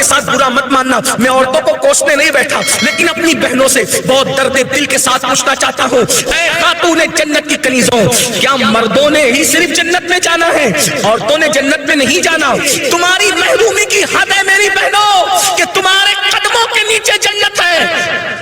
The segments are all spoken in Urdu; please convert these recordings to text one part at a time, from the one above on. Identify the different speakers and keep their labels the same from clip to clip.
Speaker 1: کے ساتھ برا مت ماننا، میں عورتوں کو کوسنے نہیں بیٹھا، لیکن اپنی بہنوں سے بہت درد دل کے ساتھ پوچھنا چاہتا ہوں، اے خاتون جنت کی کنیزوں، کیا مردوں نے ہی صرف جنت میں جانا ہے؟ عورتوں نے جنت میں نہیں جانا؟ تمہاری محرومی کی حد ہے میری بہنوں کہ تمہارے قدموں کے نیچے جنت ہے۔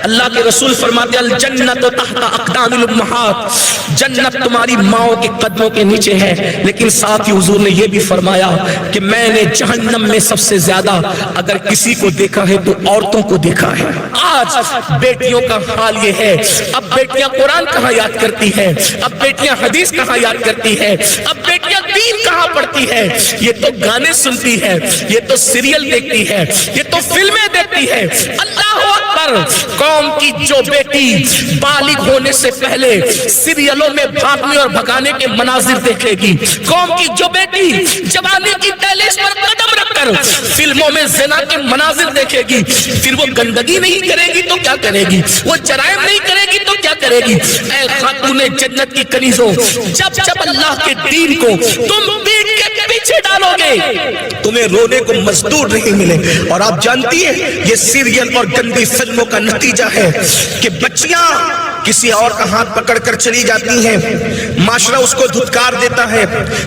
Speaker 1: اللہ کے رسول فرماتے ہیں الجنت تحت اقدام الامہات، جنت تمہاری ماؤں کے قدموں کے نیچے ہے، لیکن ساتھ ہی حضور نے یہ بھی فرمایا کہ میں نے جہنم میں سب سے زیادہ اگر کسی کو دیکھا ہے تو عورتوں کو دیکھا ہے۔ آج بیٹیوں کا حال یہ ہے، اب بیٹیاں قرآن کہاں یاد کرتی ہے، اب بیٹیاں حدیث کہاں یاد کرتی ہے، اب بیٹیاں دین کہاں پڑھتی ہے؟ یہ تو گانے سنتی ہے، یہ تو سیریل دیکھتی ہے، یہ تو فلمیں دیکھتی ہے۔ اللہ اکبر! قوم کی جو بیٹی بالغ ہونے سے پہلے سیریلوں میں بھاگنے اور بھگانے کے مناظر دیکھے گی، قوم کی جو بیٹی جوانی کی دہلیز پر قدم رکھ کر فلموں میں زنا کے مناظر دیکھے گی، پھر وہ گندگی نہیں کرے گی تو کیا کرے گی؟ وہ جرائم نہیں کرے گی تو کیا کرے گی؟ اے خاتون جنت کی کنیزوں، جب جب اللہ کے دین کو تم پیٹ کے پیچھے ڈالو گے تمہیں رونے کو مزدور نہیں ملے۔ اور آپ جانتی ہیں یہ سیریل اور گندی فلموں کا نتیجہ ہے کہ بچیاں کسی اور کا ہاتھ پکڑ کر چلی جاتی ہیں، معاشرہ اس کو دھتکار دیتا ہے،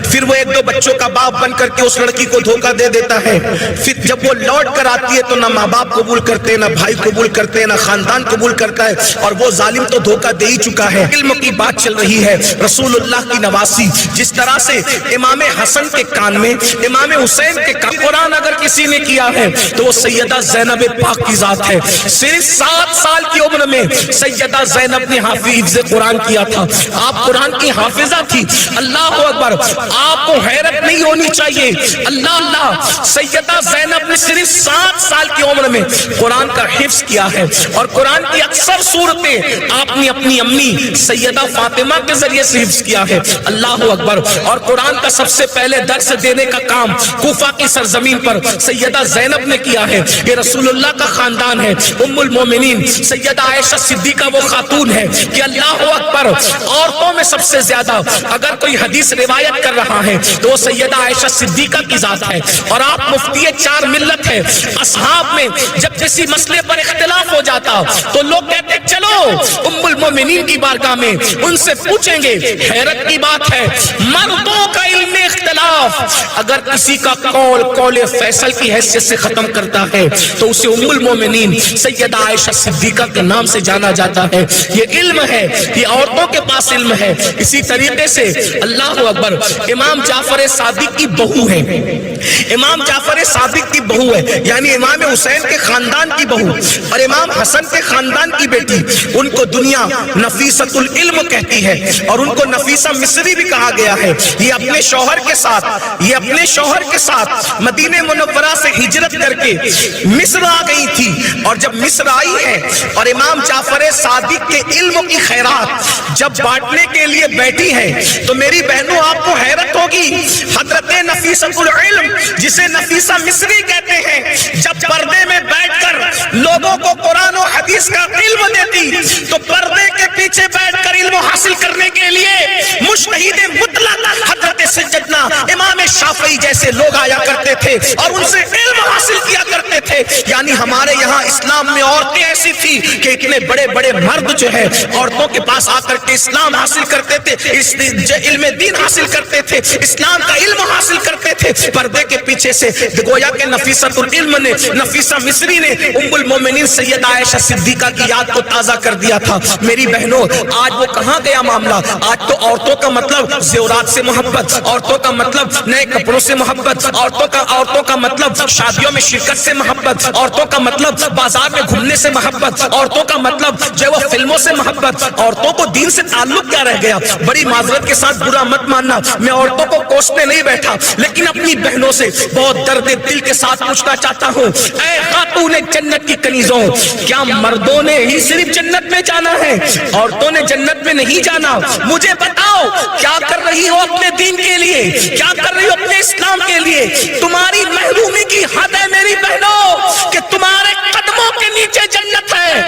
Speaker 1: پھر وہ ایک دو بچوں کا باپ بن کر کے اس لڑکی کو دھوکہ دے دیتا ہے، پھر جب وہ لوٹ کر آتی ہے تو نہ ماں باپ قبول کرتے، نہ بھائی قبول کرتے، نہ خاندان قبول کرتا ہے، اور وہ ظالم تو دھوکہ دے ہی چکا ہے۔ علم کی بات چل رہی ہے، رسول اللہ کی نواسی، جس طرح سے امام حسن کے کان میں، امام حسین کے کان، قرآن اگر کسی نے کیا ہے تو وہ سیدہ زینب پاک کی ذات ہے۔ صرف 7 سال کی عمر میں سیدہ زینب نے حافظ قرآن کیا تھا، آپ قرآن کی حافظہ تھی۔ اللہ اکبر! آپ کو حیرت نہیں ہونی چاہیے، اللہ اللہ، سیدہ زینب نے صرف 7 سال کی عمر میں قرآن کا حفظ کیا ہے، اور قرآن کی اکثر صورتیں آپ نے اپنی امی سیدہ فاطمہ کے ذریعے سے حفظ کیا ہے۔ اللہ اکبر! اور قرآن کا سب سے پہلے درس دینے کا کام کوفہ کی سرزمین پر سیدہ زینب نے کیا ہے۔ یہ رسول اللہ کا خاندان ہے، ام المومنین سیدہ عائشہ صدیقہ وہ خاتون ہے کہ اللہ اکبر، عورتوں میں سب سے زیادہ اگر کوئی حدیث روایت کر رہا ہے تو وہ سیدہ عائشہ صدیقہ کی ذات ہے۔ اور آپ مفتی 4 ملت ہے، اصحاب میں جب کسی مسئلے پر اختلاف ہو جاتا تو لوگ کہتے چلو ام المومنین کی بارگاہ میں ان سے پوچھیں گے۔ حیرت کی بات ہے، مردوں کا علم اختلاف اگر کسی کا قول فیصل کی حیثیت سے ختم کرتا ہے تو اسے ام المومنین سیدہ عائشہ صدیقہ کے نام سے جانا جاتا ہے۔ یہ علم ہے، یہ عورتوں کے پاس علم ہے۔ اسی طریقے سے اللہ اکبر، امام جعفر صادق کی بہو ہے، امام جعفر صادق کی بہو ہے، یعنی امام حسین کے خاندان کی بہو اور امام حسن کے خاندان کی بیٹی، ان کو دنیا نفیسۃ العلم کہتی ہے، اور ان کو نفیسہ مصری بھی کہا گیا ہے۔ یہ اپنے شوہر کے ساتھ مدینہ منورہ سے ہجرت کر کے مصر آ گئی تھی، اور جب مصر آئی ہے اور امام جعفر صادق کے علم کی خیرات جب بانٹنے کے لیے بیٹھی ہیں تو میری بہنوں آپ کو حیرت ہوگی، حضرت نفیسۃ العلم جسے نفیسہ مصری کہتے ہیں، جب پردے میں بیٹھ کر لوگوں کو قرآن و حدیث کا علم دیتی تو پردے کے پیچھے بیٹھ کر علم حاصل کرنے کے لیے مجتہد مطلق حضرت سیدنا امام شافعی جیسے لوگ آیا کرتے تھے اور ان سے علم حاصل کیا کرتے تھے۔ یعنی ہمارے یہاں اسلام میں عورتیں ایسی تھی کہ اتنے بڑے بڑے مرد جو ہے عورتوں کے پاس آ کر کے اسلام حاصل کرتے تھے، علم دین حاصل کرتے تھے، اسلام کا علم حاصل کرتے تھے۔ پردے کے پیچھے سے گویا کہ نفیسۃ العلم نے، نفیسہ مصری نے ام المومنین سیدہ عائشہ صدیقہ کی یاد کو تازہ کر دیا تھا۔ میری بہنوں آج وہ کہاں گیا معاملہ؟ آج تو عورتوں کا مطلب زیورات سے محبت، عورتوں کا مطلب نئے کپڑوں سے محبت، عورتوں کا مطلب شادیوں میں شرکت سے محبت، عورتوں کا مطلب بازار میں گھومنے سے محبت، عورتوں کا مطلب جو وہ فلموں سے محبت۔ عورتوں کو دین سے تعلق کیا رہ گیا؟ بڑی معذرت کے ساتھ برا مت ماننا، میں عورتوں کو کوسنے نہیں بیٹھا، لیکن اپنی بہنوں سے بہت درد دل کے ساتھ پوچھنا چاہتا ہوں، اے خاتون جنت کی کنیزوں، کیا مردوں نے ہی صرف جنت میں جانا ہے؟ عورتوں نے جنت میں نہیں جانا؟ مجھے بتاؤ کیا کر رہی ہو اپنے دین کے لیے، کیا کر رہی ہو اپنے اسلام کے لیے؟ تمہاری محرومی کی حد ہے میری بہنوں کہ تمہارے قدموں کے نیچے جنت ہے۔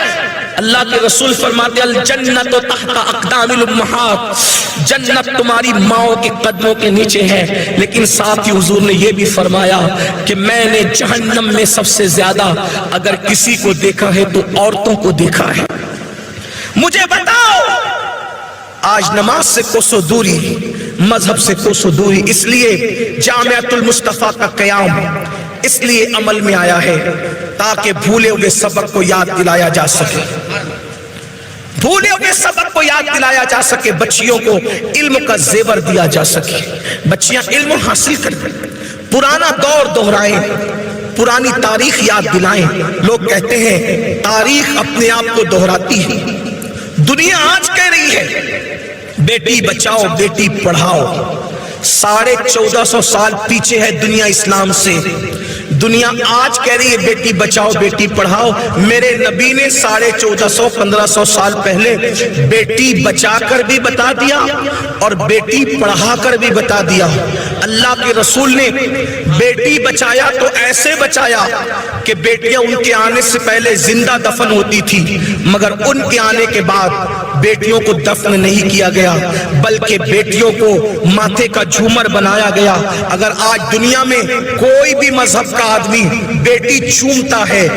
Speaker 1: اللہ اللہ کے رسول فرماتے الجنت تحت اقدام الامہات، جنت تمہاری ماؤں کے قدموں کے نیچے ہے، لیکن ساتھ ہی حضور نے یہ بھی فرمایا کہ میں نے جہنم میں سب سے زیادہ اگر کسی کو دیکھا ہے تو عورتوں کو دیکھا ہے۔ مجھے بتاؤ، آج نماز سے کوسوں دوری، مذہب سے کوسوں دوری، اس لیے جامعۃ المصطفیٰ کا قیام اس لیے عمل میں آیا ہے تاکہ بھولے ہوئے سبق کو یاد دلایا جا سکے، بھولے ہوئے سبق کو یاد دلایا جا سکے، بچیوں کو علم کا زیور دیا جا سکے، بچیاں علم حاصل کریں، پرانا دور دہرائیں، پرانی تاریخ یاد دلائیں۔ لوگ کہتے ہیں تاریخ اپنے آپ کو دہراتی ہے، دنیا آج کہہ رہی ہے بیٹی بچاؤ بیٹی پڑھاؤ، 1450 سال پیچھے ہے دنیا اسلام سے، دنیا آج کہہ رہی ہے بیٹی بچاؤ بیٹی پڑھاؤ۔ میرے نبی نے 1450-1500 سال پہلے بیٹی بچا کر بھی بتا دیا اور بیٹی پڑھا کر بھی بتا دیا۔ اللہ کے رسول نے بیٹی بچایا تو ایسے بچایا کہ بیٹیاں ان کے آنے سے پہلے زندہ دفن ہوتی تھی، مگر ان کے آنے کے بعد بیٹیوں کو دفن نہیں کیا گیا بلکہ بیٹیوں کو ماتھے کا جھومر بنایا گیا۔ اگر آج دنیا میں کوئی بھی مذہب کا آدمی بیٹی چومتا ہے